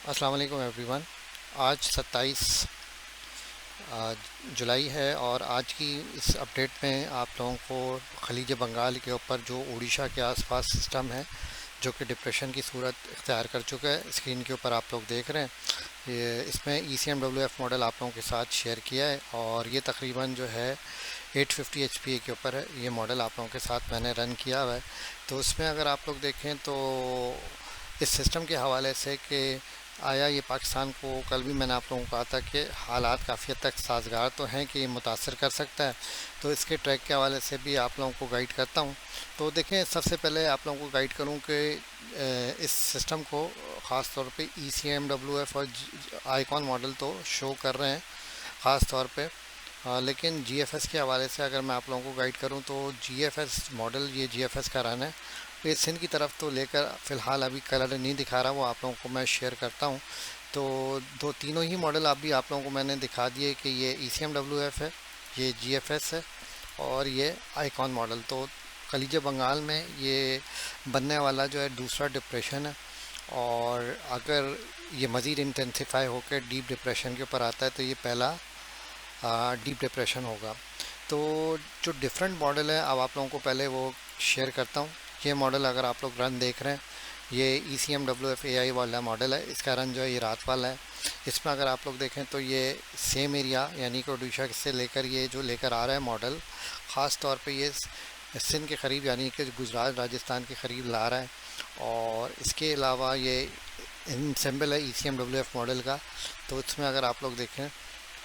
अस्सलाम वालेकुम एवरीवन। आज 27 जुलाई है और आज की इस अपडेट में आप लोगों को खलीज बंगाल के ऊपर जो उड़ीसा के आसपास सिस्टम है जो कि डिप्रेशन की सूरत इख्तियार कर चुका है, स्क्रीन के ऊपर आप लोग देख रहे हैं। ये इसमें ECMWF मॉडल आप लोगों के साथ शेयर किया है और ये तकरीबन जो है 850 HP के ऊपर है। ये मॉडल आप लोगों के साथ मैंने रन किया हुआ है। तो उसमें अगर आप लोग देखें तो इस सिस्टम के हवाले से कि आया ये पाकिस्तान को, कल भी मैंने आप लोगों को कहा था कि हालात काफ़ी हद तक साजगार तो हैं कि ये मुतासर कर सकता है। तो इसके ट्रैक के हवाले से भी आप लोगों को गाइड करता हूँ। तो देखें, सबसे पहले आप लोगों को गाइड करूँ कि इस सिस्टम को ख़ास तौर पे ECMWF और आइकॉन मॉडल तो शो कर रहे हैं ख़ास तौर पे। लेकिन GFS के हवाले से अगर मैं आप लोगों को गाइड करूं तो GFS मॉडल, ये GFS का रन है। ये सिंध की तरफ तो लेकर फ़िलहाल अभी कलर नहीं दिखा रहा, वो आप लोगों को मैं शेयर करता हूं। तो दो तीनों ही मॉडल अभी आप लोगों को मैंने दिखा दिए कि ये ECMWF है, ये GFS है और ये आइकॉन मॉडल। तो खलीज बंगाल में ये बनने वाला जो है दूसरा डिप्रेशन है और अगर ये मज़ीद इंटेंसिफाई होकर डीप डिप्रेशन के ऊपर आता है तो ये पहला डीप डिप्रेशन होगा। तो जो डिफरेंट मॉडल है, अब आप लोगों को पहले वो शेयर करता हूँ। ये मॉडल अगर आप लोग रन देख रहे हैं, ये ECMWF AI वाला मॉडल है। इसका रन जो है ये रात वाला है। इसमें अगर आप लोग देखें तो ये सेम एरिया यानी कि उड़ीसा से लेकर ये जो लेकर आ रहा है मॉडल, ख़ास तौर पे ये सिंध के करीब यानी कि गुजरात राजस्थान के करीब ला रहा है। और इसके अलावा ये इंसेंबल है ECMWF मॉडल का। तो इसमें अगर आप लोग देखें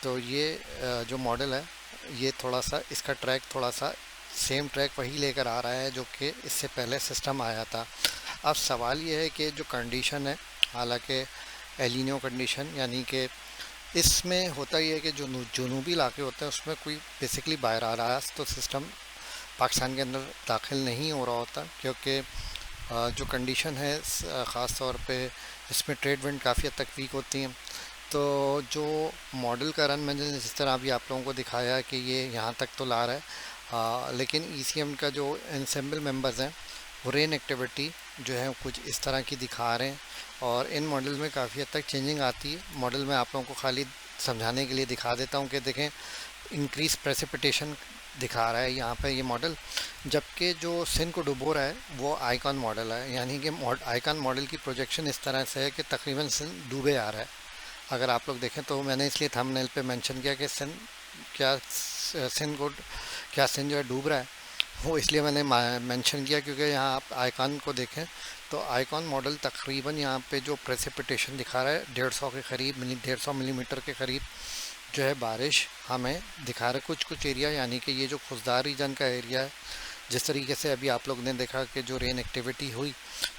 तो ये जो मॉडल है ये थोड़ा सा, इसका ट्रैक थोड़ा सा सेम ट्रैक वही लेकर आ रहा है जो कि इससे पहले सिस्टम आया था। अब सवाल ये है कि जो कंडीशन है, हालांकि एलिनो कंडीशन यानी कि इसमें होता ही है कि जो जुनूबी इलाके होते हैं उसमें कोई बेसिकली बाहर आ रहा है तो सिस्टम पाकिस्तान के अंदर दाखिल नहीं हो रहा होता, क्योंकि जो कंडीशन है ख़ास तौर पे इसमें ट्रेड विंड काफ़ी हद तक वीक होती हैं। तो जो मॉडल का रन मैंने जिस तरह अभी आप लोगों को दिखाया कि ये यहाँ तक तो ला रहा है, लेकिन ECM का जो ensemble मेंबर्स हैं वो रेन एक्टिविटी जो है कुछ इस तरह की दिखा रहे हैं। और इन मॉडल में काफ़ी हद तक चेंजिंग आती है। मॉडल में आप लोगों को खाली समझाने के लिए दिखा देता हूँ कि देखें, इंक्रीज प्रेसिपिटेशन दिखा रहा है यहाँ पे ये मॉडल, जबकि जो सिंध को डुबो रहा है वो आइकॉन मॉडल है। यानी कि आइकॉन मॉडल की प्रोजेक्शन इस तरह से है कि तकरीबन सिंध डूबे आ रहा है। अगर आप लोग देखें तो मैंने इसलिए थंबनेल पे मेंशन किया कि सिंध क्या सिंध को क्या सिंध जो है डूब रहा है, वो इसलिए मैंने मेंशन किया क्योंकि यहाँ आप आइकॉन को देखें तो आइकॉन मॉडल तकरीबन यहाँ पे जो प्रेसिपिटेशन दिखा रहा है 150 के करीब 150 मिलीमीटर के करीब जो है बारिश हमें दिखा रहा है कुछ कुछ एरिया। यानी कि ये जो खुशदार रीजन का एरिया है, जिस तरीके से अभी आप लोग ने देखा कि जो रेन एक्टिविटी हुई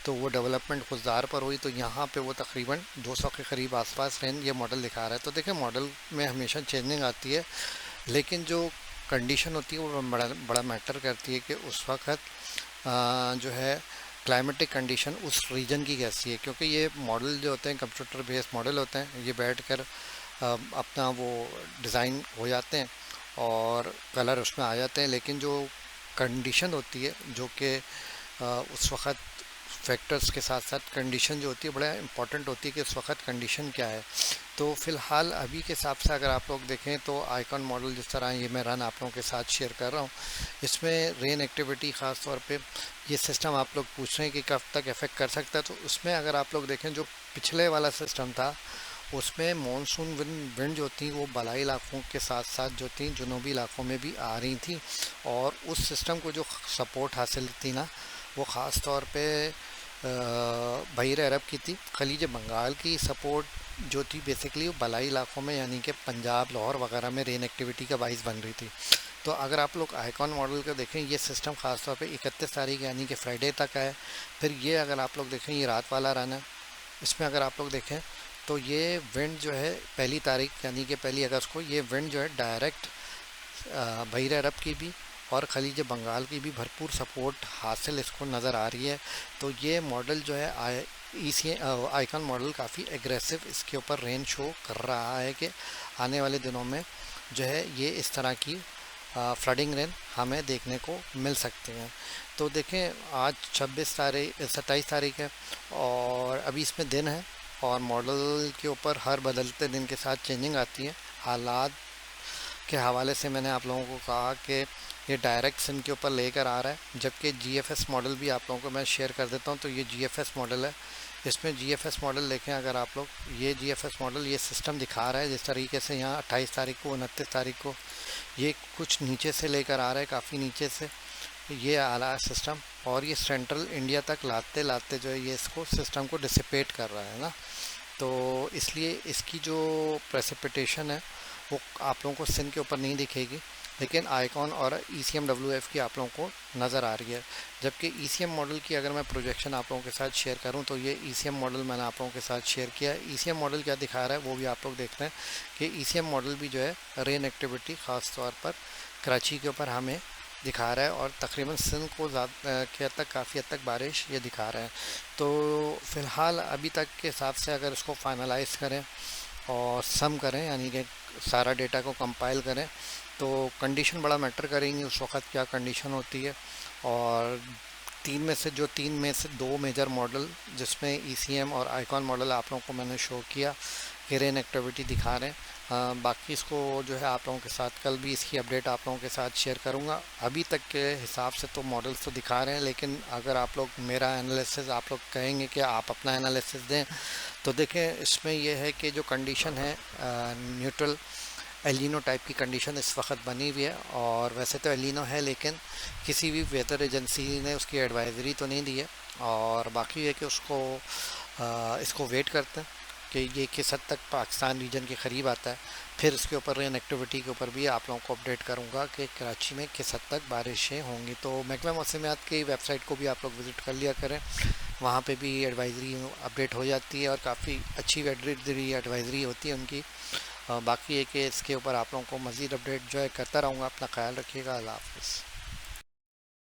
तो वो डेवलपमेंट खुशदार पर हुई, तो यहाँ पे वो तकरीबन 200 के करीब आसपास रेन ये मॉडल दिखा रहा है। तो देखिए, मॉडल में हमेशा चेंजिंग आती है, लेकिन जो कंडीशन होती है वो बड़ा बड़ा मैटर करती है कि उस वक्त जो है क्लाइमेटिक कंडीशन उस रीजन की कैसी है। क्योंकि ये मॉडल जो होते हैं कंप्यूटर बेस्ड मॉडल होते हैं, ये बैठ कर अपना वो डिज़ाइन हो जाते हैं और कलर उसमें आ जाते हैं, लेकिन जो कंडीशन होती है जो कि उस वक्त फैक्टर्स के साथ साथ कंडीशन जो होती है बड़ा इंपॉर्टेंट होती है कि उस वक्त कंडीशन क्या है। तो फ़िलहाल अभी के हिसाब से अगर आप लोग देखें तो आइकॉन मॉडल जिस तरह ये मैं रन आप लोगों के साथ शेयर कर रहा हूँ, इसमें रेन एक्टिविटी ख़ास तौर पे ये सिस्टम आप लोग पूछ रहे हैं कि कब तक इफ़ेक्ट कर सकता है। तो उसमें अगर आप लोग देखें जो पिछले वाला सिस्टम था उसमें मानसून विंड जो थी वो बलाई इलाकों के साथ साथ जो थी जनूबी इलाकों में भी आ रही थी। और उस सिस्टम को जो सपोर्ट हासिल थी ना, वो ख़ास तौर पे बहर अरब की थी। खलीज बंगाल की सपोर्ट जो थी बेसिकली वो बलाई इलाकों में यानी कि पंजाब, लाहौर वगैरह में रेन एक्टिविटी का बाइस बन रही थी। तो अगर आप लोग आइकॉन मॉडल को देखें, ये सिस्टम ख़ास तौर पे 31 तारीख यानी कि फ्राइडे तक है। फिर ये अगर आप लोग देखें ये रात वाला रन है। इसमें अगर आप लोग देखें तो ये विंड जो है 1 तारीख यानी कि 1 अगस्त को ये विंड जो है डायरेक्ट बहर अरब की भी और खलीज बंगाल की भी भरपूर सपोर्ट हासिल इसको नज़र आ रही है। तो ये मॉडल जो है आइकॉन मॉडल काफ़ी एग्रेसिव इसके ऊपर रेन शो कर रहा है कि आने वाले दिनों में जो है ये इस तरह की फ्लडिंग रेन हमें देखने को मिल सकते हैं। तो देखें, आज 27 तारीख है और अभी इसमें दिन है और मॉडल के ऊपर हर बदलते दिन के साथ चेंजिंग आती है। हालात के हवाले से मैंने आप लोगों को कहा कि ये डायरेक्ट सिम के ऊपर लेकर आ रहा है, जबकि जीएफएस मॉडल भी आप लोगों को मैं शेयर कर देता हूँ। तो ये जीएफएस मॉडल है। इसमें जीएफएस मॉडल देखें अगर आप लोग, ये जीएफएस मॉडल ये सिस्टम दिखा रहा है जिस तरीके से यहाँ 28 तारीख को 29 तारीख को ये कुछ नीचे से लेकर आ रहा है, काफ़ी नीचे से ये आ रहा है सिस्टम, और ये सेंट्रल इंडिया तक लाते लाते जो है ये इसको सिस्टम को डिसिपेट कर रहा है ना। तो इसलिए इसकी जो प्रेसिपिटेशन है वो आप लोगों को सिन के ऊपर नहीं दिखेगी, लेकिन आइकॉन और ECMWF की आप लोगों को नज़र आ रही है। जबकि ECM मॉडल की अगर मैं प्रोजेक्शन आप लोगों के साथ शेयर करूं तो ये ECM मॉडल मैंने आप लोगों के साथ शेयर किया है। ECM मॉडल क्या दिखा रहा है वो भी आप लोग देख रहे हैं कि ECM मॉडल भी जो है रेन एक्टिविटी ख़ास तौर पर कराची के ऊपर हमें दिखा रहा है, और तकरीबन सिंध को के हद तक काफ़ी हद तक बारिश ये दिखा रहा है। तो फ़िलहाल अभी तक के हिसाब से अगर इसको फाइनलाइज करें और सम करें, यानी कि सारा डेटा को कंपाइल करें, तो कंडीशन बड़ा मैटर करेंगी उस वक़्त क्या कंडीशन होती है। और तीन में से दो मेजर मॉडल जिसमें ECM और आइकॉन मॉडल आप लोगों को मैंने शो किया कि रेन एक्टिविटी दिखा रहे हैं। बाकी इसको जो है आप लोगों के साथ कल भी इसकी अपडेट आप लोगों के साथ शेयर करूंगा। अभी तक के हिसाब से तो मॉडल्स तो दिखा रहे हैं, लेकिन अगर आप लोग मेरा एनालिसिस आप लोग कहेंगे कि आप अपना एनालिसिस दें, तो देखें इसमें यह है कि जो कंडीशन है न्यूट्रल एलिनो टाइप की कंडीशन इस वक्त बनी हुई है। और वैसे तो एलिनो है, लेकिन किसी भी वेदर एजेंसी ने उसकी एडवाइजरी तो नहीं दी है। और बाकी है कि इसको वेट करते हैं कि ये किस हद तक पाकिस्तान रीजन के करीब आता है, फिर उसके ऊपर रेन एक्टिविटी के ऊपर भी आप लोगों को अपडेट करूंगा कि कराची में किस हद तक बारिशें होंगी। तो महकमा मौसमियात की वेबसाइट को भी आप लोग विज़िट कर लिया करें, वहाँ पे भी एडवाइज़री अपडेट हो जाती है और काफ़ी अच्छी एडवाइज़री होती है उनकी। बाकी है कि इसके ऊपर आप लोगों को मज़ीद अपडेट जो है करता रहूँगा। अपना ख्याल रखिएगा। अल्लाह हाफ़िज़।